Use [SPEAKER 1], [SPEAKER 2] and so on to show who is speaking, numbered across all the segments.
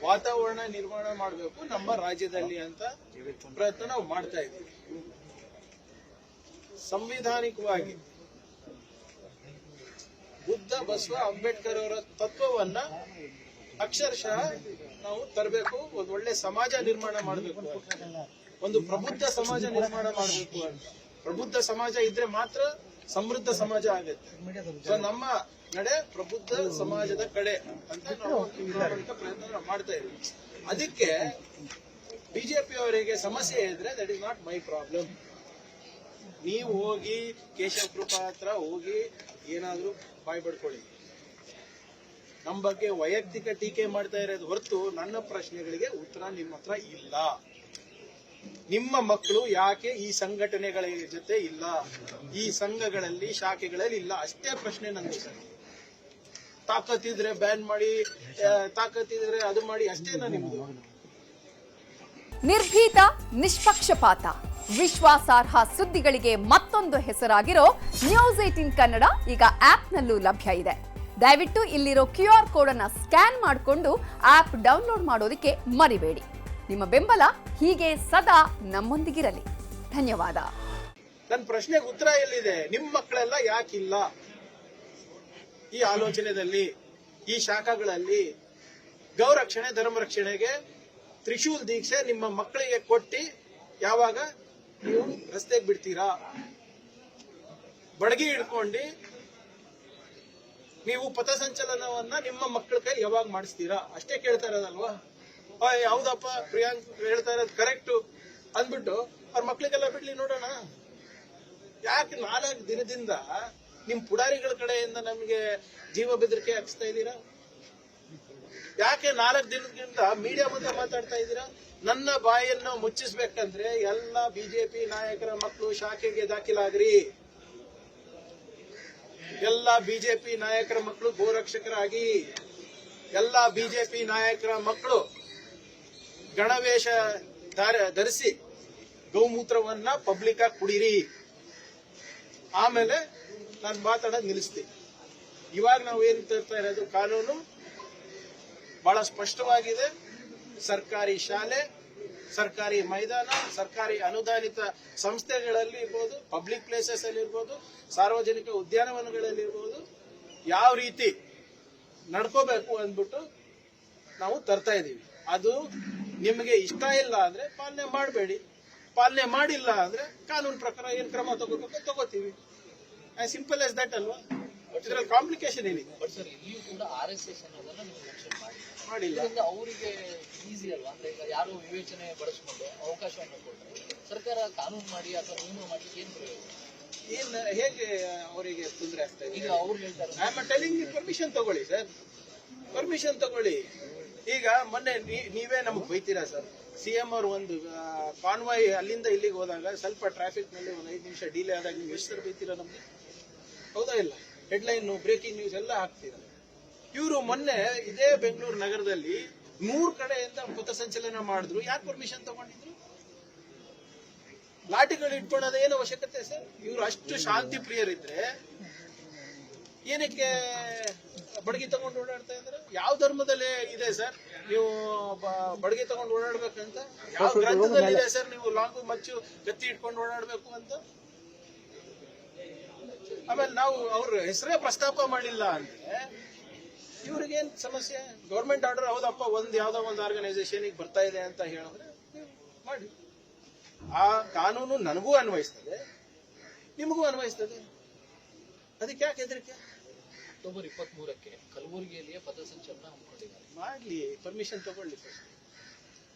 [SPEAKER 1] ವಾತಾವರಣ ನಿರ್ಮಾಣ ಮಾಡಬೇಕು ನಮ್ಮ ರಾಜ್ಯದಲ್ಲಿ ಅಂತ ಪ್ರಯತ್ನ ನಾವು ಮಾಡ್ತಾ ಇದ್ದೀವಿ. ಸಂವಿಧಾನಿಕವಾಗಿ ಬುದ್ಧ, ಬಸವ, ಅಂಬೇಡ್ಕರ್ ಅವರ ತತ್ವವನ್ನ ಅಕ್ಷರಶಃ ನಾವು ತರಬೇಕು. ಒಂದು ಒಳ್ಳೆ ಸಮಾಜ ನಿರ್ಮಾಣ ಮಾಡಬೇಕು, ಒಂದು ಪ್ರಬುದ್ಧ ಸಮಾಜ ನಿರ್ಮಾಣ ಮಾಡಬೇಕು ಅಂತ. ಪ್ರಬುದ್ಧ ಸಮಾಜ ಇದ್ರೆ ಮಾತ್ರ ಸಮೃದ್ಧ ಸಮಾಜ ಆಗುತ್ತೆ. ಸೊ ನಮ್ಮ ನಡೆ ಪ್ರಬುದ್ಧ ಸಮಾಜದ ಕಡೆ ಅಂತ ನಾವು ಪ್ರಯತ್ನ ಮಾಡ್ತಾ ಇದ್ದೀವಿ. ಅದಕ್ಕೆ ಬಿಜೆಪಿ ಅವರಿಗೆ ಸಮಸ್ಯೆ ಇದ್ರೆ that is not my problem. ನೀವು ಹೋಗಿ ಕೇಶವ್ ಕೃಪಾ ಹತ್ರ ಹೋಗಿ ಏನಾದ್ರೂ ಬಾಯ್ ಪಡ್ಕೊಳ್ಳಿ. ನಮ್ಮ ಬಗ್ಗೆ ವೈಯಕ್ತಿಕ ಟೀಕೆ ಮಾಡ್ತಾ ಇರೋದು ಹೊರತು ನನ್ನ ಪ್ರಶ್ನೆಗಳಿಗೆ ಉತ್ತರ ನಿಮ್ಮ ಹತ್ರ ಇಲ್ಲ. ನಿಮ್ಮ ಮಕ್ಕಳು ಯಾಕೆ ಈ ಸಂಘಟನೆಗಳ ಜೊತೆ ಇಲ್ಲ, ಈ ಸಂಘಗಳಲ್ಲಿ ಶಾಖೆಗಳಲ್ಲಿ ಇಲ್ಲ, ಅಷ್ಟೇ ಪ್ರಶ್ನೆ ನಂದು ಸರ್. ತಾಕತ್ತಿದ್ರೆ ಬ್ಯಾನ್ ಮಾಡಿ, ತಾಕತ್ತಿದ್ರೆ ಅದು ಮಾಡಿ, ಅಷ್ಟೇನಾ ನಿಮ್ದು?
[SPEAKER 2] ನಿರ್ಭೀತ, ನಿಷ್ಪಕ್ಷಪಾತ, ವಿಶ್ವಾಸಾರ್ಹ ಸುದ್ದಿಗಳಿಗೆ ಮತ್ತೊಂದು ಹೆಸರಾಗಿರೋ ನ್ಯೂಸ್18 ಕನ್ನಡ ಈಗ ಆಪ್ನಲ್ಲೂ ಲಭ್ಯ ಇದೆ. ದಯವಿಟ್ಟು ಇಲ್ಲಿರೋ QR ಕೋಡ್ ಅನ್ನ ಸ್ಕ್ಯಾನ್ ಮಾಡಿಕೊಂಡು ಆಪ್ ಡೌನ್ಲೋಡ್ ಮಾಡೋದಕ್ಕೆ ಮರಿಬೇಡಿ. ನಿಮ್ಮ ಬೆಂಬಲ ಹೀಗೆ ಸದಾ ನಮ್ಮೊಂದಿಗಿರಲಿ. ಧನ್ಯವಾದ.
[SPEAKER 1] ನನ್ನ ಪ್ರಶ್ನೆಗೆ ಉತ್ತರ ಎಲ್ಲಿದೆ? ನಿಮ್ಮ ಮಕ್ಕಳೆಲ್ಲ ಯಾಕಿಲ್ಲ ಈ ಆಲೋಚನೆಯಲ್ಲಿ, ಈ ಶಾಖೆಗಳಲ್ಲಿ? ಗೌರಕ್ಷಣೆ, ಧರ್ಮ ರಕ್ಷಣೆಗೆ ತ್ರಿಶೂಲ್ ದೀಕ್ಷೆ ನಿಮ್ಮ ಮಕ್ಕಳಿಗೆ ಕೊಟ್ಟಿ ಯಾವಾಗ ನೀವು ರಸ್ತೆಗೆ ಬಿಡ್ತೀರಾ? ಬಡಗಿ ಹಿಡ್ಕೊಂಡು ನೀವು ಪಥಸಂಚಲನವನ್ನ ನಿಮ್ಮ ಮಕ್ಕಳ ಕೈ ಯಾವಾಗ ಮಾಡಿಸ್ತೀರಾ? ಅಷ್ಟೇ ಕೇಳ್ತಾ ಇರೋದಲ್ವಾ? ಯಾವ್ದಪ್ಪ ಪ್ರಿಯಾಂಕ್ ಹೇಳ್ತಾ ಇರೋದು ಕರೆಕ್ಟು ಅಂದ್ಬಿಟ್ಟು ಅವ್ರ ಮಕ್ಳಿಗೆಲ್ಲ ಬಿಡ್ಲಿ ನೋಡೋಣ. ಯಾಕೆ 4 ದಿನದಿಂದ ನಿಮ್ ಪುಡಾರಿಗಳ ಕಡೆಯಿಂದ ನಮ್ಗೆ ಜೀವ ಬೆದರಿಕೆ ಹಾಕಿಸ್ತಾ ಇದ್ದೀರಾ? ಯಾಕೆ 4 ದಿನದಿಂದ ಮೀಡಿಯಾ ಮುಂದೆ ಮಾತಾಡ್ತಾ ಇದ್ದೀರಾ? ನನ್ನ ಬಾಯನ್ನು ಮುಚ್ಚಿಸ್ಬೇಕಂದ್ರೆ ಎಲ್ಲ ಬಿಜೆಪಿ ನಾಯಕರ ಮಕ್ಕಳು ಶಾಖೆಗೆ ದಾಖಲಾಗ್ರಿ. ಎಲ್ಲ ಬಿಜೆಪಿ ನಾಯಕರ ಮಕ್ಕಳು ಗೋರಕ್ಷಕರಾಗಿ, ಎಲ್ಲ ಬಿಜೆಪಿ ನಾಯಕರ ಮಕ್ಕಳು ಗಣವೇಶ ಧರಿಸಿ ಗೌಮೂತ್ರವನ್ನ ಪಬ್ಲಿಕ್ ಆಗಿ ಕುಡೀರಿ. ಆಮೇಲೆ ನಾನು ಮಾತಾಡೋದು ನಿಲ್ಲಿಸ್ತೀನಿ. ಇವಾಗ ನಾವು ಏನ್ ತರ್ತಾ ಇರೋದು, ಕಾನೂನು ಬಹಳ ಸ್ಪಷ್ಟವಾಗಿದೆ. ಸರ್ಕಾರಿ ಶಾಲೆ, ಸರ್ಕಾರಿ ಮೈದಾನ, ಸರ್ಕಾರಿ ಅನುದಾನಿತ ಸಂಸ್ಥೆಗಳಲ್ಲಿ ಇರ್ಬೋದು, ಪಬ್ಲಿಕ್ ಪ್ಲೇಸಸ್ ಅಲ್ಲಿ ಇರ್ಬೋದು, ಸಾರ್ವಜನಿಕ ಉದ್ಯಾನವನಗಳಲ್ಲಿ ಇರ್ಬೋದು, ಯಾವ ರೀತಿ ನಡ್ಕೋಬೇಕು ಅಂದ್ಬಿಟ್ಟು ನಾವು ತರ್ತಾ ಇದೀವಿ. ಅದು ನಿಮಗೆ ಇಷ್ಟ ಇಲ್ಲ ಅಂದ್ರೆ ಪಾಲನೆ ಮಾಡಬೇಡಿ, ಪಾಲನೆ ಮಾಡಿಲ್ಲ ಅಂದ್ರೆ ಕಾನೂನು ಪ್ರಕಾರ ಏನ್ ಕ್ರಮ ತಗೋಬೇಕು ತಗೋತೀವಿ. ಸಿಂಪಲ್ ಆಸ್ ದಟ್ ಅಲ್ವಾ? ಇದರಲ್ಲಿ ಕಾಂಪ್ಲಿಕೇಶನ್ ಏನಿದೆ?
[SPEAKER 3] ಬಟ್ ಸರ್, ಇಲ್ಲಿಯೂ ಕೂಡ RSS ಅನ್ನೋದನ್ನ ನೀವು ಮೆನ್ಷನ್
[SPEAKER 1] ಮಾಡಿಲ್ಲ.
[SPEAKER 3] ಅವರಿಗೆ ಈಸಿ ಅಲ್ವಾ? ಅಂದ್ರೆ ಈಗ ಯಾರು ವಿವೇಚನೆ ಬಳಸ್ಕೊಂಡು ಅವಕಾಶವನ್ನು ಕೊಟ್ಟರೆ ಸರ್ಕಾರ ಕಾನೂನು ಮಾಡಿ ಅಥವಾ ನಿಯಮ ಮಾಡ್ಲಿಕ್ಕೆ ಏನ್ ಪ್ರಯೋಜನ?
[SPEAKER 1] ಹೇಗೆ ಅವರಿಗೆ ತೊಂದರೆ ಆಗ್ತಾ ಇದೆ?
[SPEAKER 3] ಈಗ ಅವ್ರು ಹೇಳ್ತಾರೆ,
[SPEAKER 1] ಐ ಆಮ್ ಟೆಲಿಂಗ್ ಪರ್ಮಿಷನ್ ತಗೊಳ್ಳಿ ಸರ್, ಪರ್ಮಿಷನ್ ತಗೊಳ್ಳಿ. ಈಗ ಮೊನ್ನೆ ನೀವೇ ನಮಗೆ ಬೈತೀರಾ ಸರ್. CM ಅವರು ಒಂದು ಕಾನ್ವಾಯ್ ಅಲ್ಲಿಂದ ಇಲ್ಲಿಗೆ ಹೋದಾಗ ಸ್ವಲ್ಪ ಟ್ರಾಫಿಕ್ ನಲ್ಲಿ ಒಂದು 5 ನಿಮಿಷ ಡಿಲೇ ಆದಾಗ ನೀವು ಎಷ್ಟು ಸರ್ ಬೈತೀರಾ ನಮ್ಗೆ? ಹೌದಾ ಇಲ್ಲ? ಹೆಡ್ಲೈನ್, ಬ್ರೇಕಿಂಗ್ ನ್ಯೂಸ್ ಎಲ್ಲ ಹಾಕ್ತೀರಾ. ಇವರು ಮೊನ್ನೆ ಇದೇ ಬೆಂಗಳೂರು ನಗರದಲ್ಲಿ 3 ಕಡೆಯಿಂದ ಪಥಸಂಚಲನ ಮಾಡಿದ್ರು. ಯಾಕೆ ಪರ್ಮಿಷನ್ ತಗೊಂಡಿದ್ರು? ಲಾಠಿಗಳು ಇಟ್ಕೊಳ್ಳೋದು ಏನು ಅವಶ್ಯಕತೆ ಸರ್? ಇವರು ಅಷ್ಟು ಶಾಂತಿ ಪ್ರಿಯರಿದ್ರೆ ಏನಕ್ಕೆ ಬಡಗಿ ತಗೊಂಡು ಓಡಾಡ್ತಾ ಇದ್ದಾರೆ? ಯಾವ ಧರ್ಮದಲ್ಲಿ ಇದೆ ಸರ್ ನೀವು ಬಡಗಿ ತಗೊಂಡು ಓಡಾಡ್ಬೇಕಂತ? ಯಾವ ಗ್ರಂಥದಲ್ಲಿ ಇದೆ ಸರ್ ನೀವು ಲಾಂಗು ಮಚ್ಚು ಕತ್ತಿ ಇಟ್ಕೊಂಡು ಓಡಾಡ್ಬೇಕು ಅಂತ? ಆಮೇಲೆ ನಾವು ಅವ್ರ ಹೆಸರೇ ಪ್ರಸ್ತಾಪ ಮಾಡಿಲ್ಲ ಅಂದ್ರೆ ಇವ್ರಿಗೇನ್ ಸಮಸ್ಯೆ? ಗೌರ್ಮೆಂಟ್ ಆರ್ಡರ್ ಹೌದಪ್ಪ, ಯಾವ್ದೋ ಒಂದು ಆರ್ಗನೈಸೇಷನ್ ಬರ್ತಾ ಇದೆ ಅಂತ ಹೇಳಿದ್ರೆ ಮಾಡಿ. ಆ ಕಾನೂನು ನನಗೂ ಅನ್ವಯಿಸ್ತದೆ, ನಿಮಗೂ ಅನ್ವಯಿಸ್ತದೆ. ಅದಕ್ಕೆ ಯಾಕೆ ಹೆದರಿಕೆ?
[SPEAKER 3] ಅಕ್ಟೋಬರ್ 23ಕ್ಕೆ ಕಲಬುರಗಿಯಲ್ಲಿಯೇ ಪಥಸಂಚಲನ ಹಮ್ಮಿಕೊಂಡಿದ್ದಾರೆ.
[SPEAKER 1] ಮಾಡ್ಲಿ, ಪರ್ಮಿಷನ್ ತಗೊಳ್ಳಿ ಫಸ್ಟ್.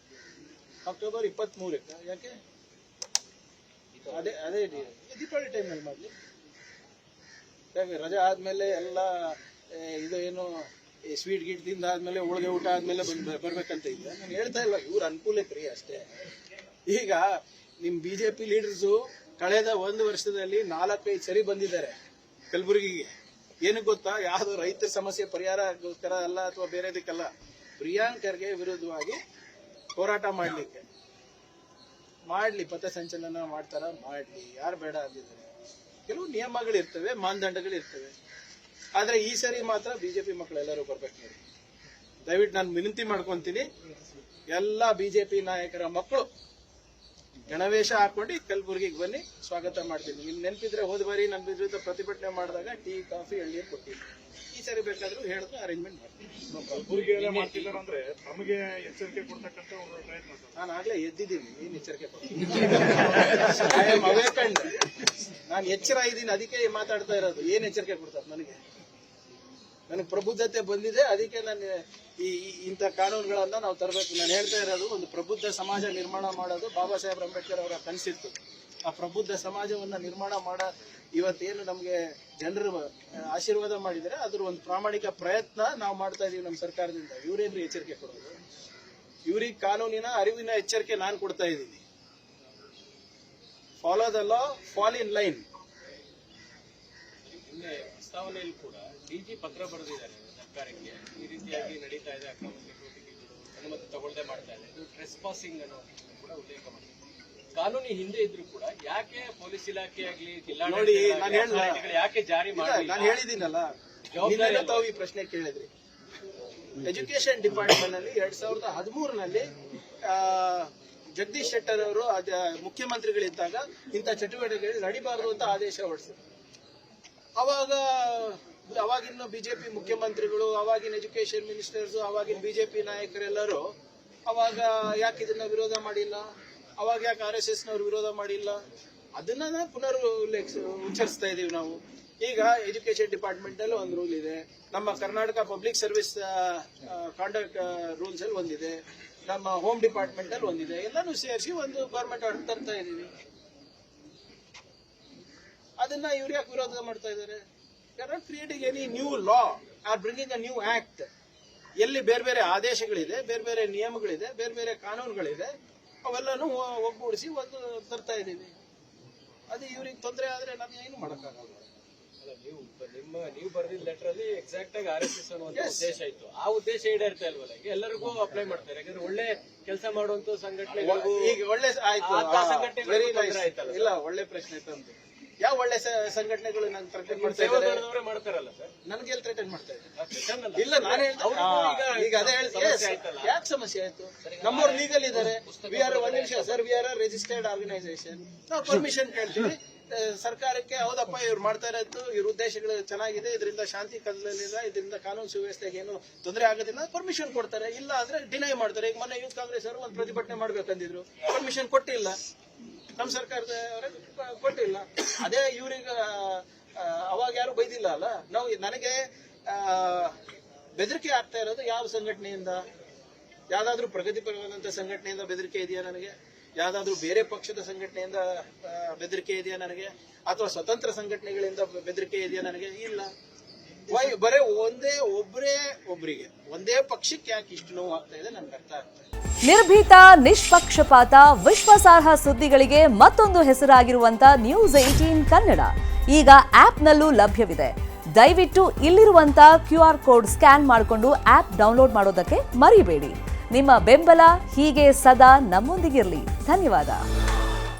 [SPEAKER 1] ಅಕ್ಟೋಬರ್ 23ಕ್ಕೆ ಯಾಕೆ? ಅದೇ ದೀಪಾವಳಿ ಟೈಮಲ್ಲಿ ಮಾಡ್ಲಿ. ಯಾಕೆ ರಜಾ ಆದ್ಮೇಲೆ ಎಲ್ಲ ಇದು ಏನು ಸ್ವೀಟ್ ಗಿಟ್ ತಿಂದ ಆದ್ಮೇಲೆ ಹೋಳಿಗೆ ಊಟ ಆದ್ಮೇಲೆ ಬರ್ಬೇಕಂತ ಇದೆ. ನಾನು ಹೇಳ್ತಾ ಇಲ್ಲ, ಇವ್ರ ಅನುಕೂಲಕ್ಕೆ ರೀ ಅಷ್ಟೇ. ಈಗ ನಿಮ್ ಬಿಜೆಪಿ ಲೀಡರ್ಸು ಕಳೆದ 1 ವರ್ಷದಲ್ಲಿ 4-5 ಸರಿ ಬಂದಿದ್ದಾರೆ ಕಲಬುರಗಿಗೆ. ಏನಕ್ಕೆ ಗೊತ್ತಾ? ಯಾವ್ದು ರೈತರ ಸಮಸ್ಯೆ ಪರಿಹಾರಗೋಸ್ಕರ ಅಲ್ಲ ಅಥವಾ ಬೇರೆದಕ್ಕಲ್ಲ, ಪ್ರಿಯಾಂಕ್ ಖರ್ಗೆ ವಿರುದ್ಧವಾಗಿ ಹೋರಾಟ ಮಾಡ್ಲಿಕ್ಕೆ. ಮಾಡ್ಲಿ, ಪಥಸಂಚಲನ ಮಾಡ್ತಾರ ಮಾಡ್ಲಿ, ಯಾರು ಬೇಡ ಅಂದಿದ್ದಾರೆ. ಕೆಲವು ನಿಯಮಗಳಿರ್ತವೆ, ಮಾನದಂಡಗಳಿರ್ತವೆ. ಆದ್ರೆ ಈ ಸರಿ ಮಾತ್ರ ಬಿಜೆಪಿ ಮಕ್ಕಳೆಲ್ಲರೂ ಬರ್ಬೇಕು ನೋಡಿ. ದಯವಿಟ್ಟು ನಾನು ವಿನಂತಿ ಮಾಡ್ಕೊಂತೀನಿ, ಎಲ್ಲ ಬಿಜೆಪಿ ನಾಯಕರ ಮಕ್ಕಳು ಗಣವೇಶ ಹಾಕೊಂಡು ಕಲಬುರಗಿಗೆ ಬನ್ನಿ, ಸ್ವಾಗತ ಮಾಡ್ತೀನಿ. ನಿಮ್ ನೆನಪಿದ್ರೆ ಹೋದ ಬಾರಿ ನನ್ನ ವಿರುದ್ಧ ಪ್ರತಿಭಟನೆ ಮಾಡಿದಾಗ ಟೀ ಕಾಫಿ ಎಳ್ನೀರು ಕೊಟ್ಟಿದ್ದೆ. ಈ ಸರಿ ಬೇಕಾದ್ರೂ ಹೇಳಿದ್ರೆ ಅರೇಂಜ್ಮೆಂಟ್ ಮಾಡ್ತೀನಿ.
[SPEAKER 4] ಕಲಬುರಗಿಯಲ್ಲೇ ಮಾಡ್ತಿದ್ದಾರೆ ಅಂದ್ರೆ ನಮಗೆ ಎಚ್ಚರಿಕೆ ಕೊಡ್ತಕ್ಕಂಥ ಒಂದು ಪ್ರಯತ್ನ ಸರ್.
[SPEAKER 1] ನಾನು ಆಗ್ಲೇ ಎದ್ದಿದ್ದೀನಿ, ನೀನ್ ಎಚ್ಚರಿಕೆ ಅವೇಕಂಡ್, ನಾನು ಎಚ್ಚರ ಇದ್ದೀನಿ, ಅದಕ್ಕೆ ಮಾತಾಡ್ತಾ ಇರೋದು. ಏನ್ ಎಚ್ಚರಿಕೆ ಕೊಡ್ತಾರೆ ನನಗೆ? ನನಗೆ ಪ್ರಬುದ್ಧತೆ ಬಂದಿದೆ, ಅದಕ್ಕೆ ನಾನು ಇಂಥ ಕಾನೂನುಗಳನ್ನ ನಾವು ತರಬೇಕು. ನಾನು ಹೇಳ್ತಾ ಇರೋದು, ಒಂದು ಪ್ರಬುದ್ಧ ಸಮಾಜ ನಿರ್ಮಾಣ ಮಾಡೋದು ಬಾಬಾ ಸಾಹೇಬ್ ಅಂಬೇಡ್ಕರ್ ಅವರ ಕನಸಿತ್ತು. ಆ ಪ್ರಬುದ್ಧ ಸಮಾಜವನ್ನ ನಿರ್ಮಾಣ ಇವತ್ತೇನು ನಮ್ಗೆ ಜನರು ಆಶೀರ್ವಾದ ಮಾಡಿದರೆ ಅದ್ರ ಒಂದು ಪ್ರಾಮಾಣಿಕ ಪ್ರಯತ್ನ ನಾವು ಮಾಡ್ತಾ ಇದೀವಿ ನಮ್ಮ ಸರ್ಕಾರದಿಂದ. ಇವರೇನ್ರಿ ಎಚ್ಚರಿಕೆ ಕೊಡೋದು? ಇವ್ರಿಗೆ ಕಾನೂನಿನ ಅರಿವಿನ ಎಚ್ಚರಿಕೆ ನಾನು ಕೊಡ್ತಾ ಇದ್ದೀನಿ. Follow the law, fall in line.
[SPEAKER 5] ಪ್ರಸ್ತಾವನೆಯಲ್ಲಿ ಕೂಡ ಡಿಜಿ ಪತ್ರ ಬರೆದಿದ್ದಾರೆ ಸರ್ಕಾರಕ್ಕೆ, ಈ ರೀತಿಯಾಗಿ ನಡೀತಾ ಇದೆ ಅಕ್ರಮ ಚಟುವಟಿಕೆಗಳು, ಅನುಮತಿ ತಗೊಳ್ಳದೆ ಮಾಡ್ತಾ ಇದೆ, ಇದು ಟ್ರೆಸ್ ಪಾಸಿಂಗ್ ಅನ್ನೋದನ್ನು ಕೂಡ ಉಲ್ಲೇಖ ಮಾಡಿದೆ. ಕಾನೂನು ಹಿಂದೆ ಇದ್ರೂ ಕೂಡ ಯಾಕೆ ಪೊಲೀಸ್ ಇಲಾಖೆ ಆಗ್ಲಿ
[SPEAKER 1] ನೋಡಿ,
[SPEAKER 5] ಯಾಕೆ ಜಾರಿ ಮಾಡಿ?
[SPEAKER 1] ನಾನು ಹೇಳಿದ್ದೀನಲ್ಲ, ತಾವು ಈ ಪ್ರಶ್ನೆ ಕೇಳಿದ್ರಿ. ಎಜುಕೇಶನ್ ಡಿಪಾರ್ಟ್ಮೆಂಟ್ ನಲ್ಲಿ 2013ನಲ್ಲಿ ಜಗದೀಶ್ ಶೆಟ್ಟರ್ ಅವರು ಮುಖ್ಯಮಂತ್ರಿಗಳಿದ್ದಾಗ ಇಂಥ ಚಟುವಟಿಕೆಗಳು ನಡಿಬಾರದು ಅಂತ ಆದೇಶ ಹೊರಡಿಸಿದ್ರು. ಅವಾಗಿನ ಬಿಜೆಪಿ ಮುಖ್ಯಮಂತ್ರಿಗಳು, ಅವಾಗಿನ ಎಜುಕೇಶನ್ ಮಿನಿಸ್ಟರ್ಸ್, ಅವಾಗಿನ ಬಿಜೆಪಿ ನಾಯಕರೆಲ್ಲರೂ ಅವಾಗ ಯಾಕೆ ಇದನ್ನ ವಿರೋಧ ಮಾಡಿಲ್ಲ? ಅವಾಗ ಯಾಕೆ RSS ನವರು ವಿರೋಧ ಮಾಡಿಲ್ಲ? ಅದನ್ನ ಪುನರ್ ಉಚ್ಚರಿಸ್ತಾ ಇದೀವಿ ನಾವು. ಈಗ ಎಜುಕೇಶನ್ ಡಿಪಾರ್ಟ್ಮೆಂಟ್ ಅಲ್ಲಿ ಒಂದು ರೂಲ್ ಇದೆ, ನಮ್ಮ Karnataka public service conduct rules ಅಲ್ಲಿ ಒಂದಿದೆ, ನಮ್ಮ ಹೋಮ್ ಡಿಪಾರ್ಟ್ಮೆಂಟ್ ಅಲ್ಲಿ ಒಂದಿದೆ. ಎಲ್ಲಾನು ಸೇರಿಸಿ ಒಂದು ಗವರ್ಮೆಂಟ್ ಆರ್ಡರ್ ತರ್ತಾ ಇದೀವಿ. ಅದನ್ನ ಇವ್ರು ಯಾಕೆ ವಿರೋಧ ಮಾಡ್ತಾ ಇದ್ದಾರೆ? Creating any new law R bringing a new act. ಎಲ್ಲಿ ಬೇರೆ ಬೇರೆ ಆದೇಶಗಳಿದೆ, ಬೇರೆ ಬೇರೆ ನಿಯಮಗಳಿದೆ, ಬೇರೆ ಬೇರೆ ಕಾನೂನುಗಳಿದೆ, ಅವೆಲ್ಲಾನು ಒಗ್ಗೂಡಿಸಿ ಒಂದು ತರ್ತಾ ಇದೀವಿ. ಅದು ಇವ್ರಿಗೆ ತೊಂದರೆ ಆದ್ರೆ ನಮ್ಗೆ ಏನು ಮಾಡಕ್ಕಾಗಲ್ಲ.
[SPEAKER 5] ನೀವು ಬರೆದಿದ್ದ ಲೆಟರ್ ಅಲ್ಲಿ ಎಕ್ಸಾಕ್ಟ್ ಆಗಿ RSS ಅನ್ನುವಂತ ಉದ್ದೇಶ ಇತ್ತು. ಆ ಉದ್ದೇಶ ಈಡೇರ್ತಾ ಇಲ್ವಲ್ಲ? ಈಗ ಎಲ್ಲರಿಗೂ ಅಪ್ಲೈ ಮಾಡ್ತಾರೆ, ಯಾಕಂದ್ರೆ ಒಳ್ಳೆ ಕೆಲಸ ಮಾಡುವಂತ ಸಂಘಟನೆಗಳು
[SPEAKER 1] ಈಗ ಒಳ್ಳೆ ಆಯ್ತು, ಇಲ್ಲ ಒಳ್ಳೆ ಪ್ರಶ್ನೆ ತಂದು. ಯಾವ ಒಳ್ಳೆ ಸಂಘಟನೆಗಳು ನಂಗೆ ಥ್ರೆಟನ್ ಮಾಡ್ತಾ ಇದ್ದಾರೆ?
[SPEAKER 5] ಮಾಡ್ತಾರಲ್ಲ ಸರ್,
[SPEAKER 1] ನನಗೆ ಎಲ್ಲಿ ಥ್ರೆಟನ್ ಮಾಡ್ತಾ ಇದ್ದಾರೆ? ಇಲ್ಲ, ನಾನು ಈಗ ಅದೇ ಹೇಳ್ತೀನಿ. ಯಾಕೆ ಸಮಸ್ಯೆ ಆಯ್ತು? ನಮ್ಮವ್ರು ಲೀಗಲ್ ಇದ್ದಾರೆ. We are registered organisation. ನಾವು ಪರ್ಮಿಷನ್ ಕೇಳ್ತೀವಿ ಸರ್ಕಾರಕ್ಕೆ. ಹೌದಪ್ಪ, ಇವ್ರು ಮಾಡ್ತಾ ಇರೋದು, ಇವ್ರ ಉದ್ದೇಶಗಳು ಚೆನ್ನಾಗಿದೆ, ಇದರಿಂದ ಶಾಂತಿ ಕದಲಿಲ್ಲ, ಇದರಿಂದ ಕಾನೂನು ಸುವ್ಯವಸ್ಥೆಗೆ ಏನು ತೊಂದರೆ ಆಗೋದಿಲ್ಲ, ಪರ್ಮಿಷನ್ ಕೊಡ್ತಾರೆ. ಇಲ್ಲ ಅಂದ್ರೆ ಡಿನೈ ಮಾಡ್ತಾರೆ. ಈಗ ಮೊನ್ನೆ ಯೂತ್ ಕಾಂಗ್ರೆಸ್ ಅವರು ಒಂದು ಪ್ರತಿಭಟನೆ ಮಾಡ್ಬೇಕಂದಿದ್ರು, ಪರ್ಮಿಷನ್ ಕೊಟ್ಟಿಲ್ಲ, ನಮ್ಮ ಸರ್ಕಾರದ ಕೊಟ್ಟಿಲ್ಲ. ಅದೇ ಇವ್ರಿಗೆ ಅವಾಗ ಯಾರು ಬೈದಿಲ್ಲ ಅಲ್ಲ. ನಾವು ನನಗೆ ಬೆದರಿಕೆ ಆಗ್ತಾ ಇರೋದು ಯಾವ ಸಂಘಟನೆಯಿಂದ? ಯಾವ್ದಾದ್ರು ಪ್ರಗತಿಪರವಾದಂತ ಸಂಘಟನೆಯಿಂದ ಬೆದರಿಕೆ ಇದೆಯಾ ನನಗೆ? ಯಾವ್ದಾದ್ರು ಬೇರೆ ಪಕ್ಷದ ಸಂಘಟನೆಯಿಂದ ಬೆದರಿಕೆ ಇದೆಯಾ ನನಗೆ? ಅಥವಾ ಸ್ವತಂತ್ರ ಸಂಘಟನೆಗಳಿಂದ ಬೆದರಿಕೆ ಇದೆಯಾ ನನಗೆ? ಇಲ್ಲ. ಬರೇ ಒಬ್ಬರಿಗೆ ಒಂದೇ ಪಕ್ಷಕ್ಕೆ ಯಾಕೆ ಇಷ್ಟು ನೋವು ಆಗ್ತಾ ಇದೆ ನನ್ಗೆ ಅರ್ಥ ಆಗ್ತಾ ಇದೆ.
[SPEAKER 2] ನಿರ್ಭೀತ, ನಿಷ್ಪಕ್ಷಪಾತ, ವಿಶ್ವಾಸಾರ್ಹ ಸುದ್ದಿಗಳಿಗೆ ಮತ್ತೊಂದು ಹೆಸರಾಗಿರುವಂತ ನ್ಯೂಸ್ 18 ಕನ್ನಡ ಈಗ ಆಪ್ನಲ್ಲೂ ಲಭ್ಯವಿದೆ. ದಯವಿಟ್ಟು ಇಲ್ಲಿರುವಂತ QR ಕೋಡ್ ಸ್ಕ್ಯಾನ್ ಮಾಡಿಕೊಂಡು ಆಪ್ ಡೌನ್ಲೋಡ್ ಮಾಡೋದಕ್ಕೆ ಮರಿಬೇಡಿ. ನಿಮ್ಮ ಬೆಂಬಲ ಹೀಗೆ ಸದಾ ನಮ್ಮೊಂದಿಗಿರಲಿ. ಧನ್ಯವಾದ.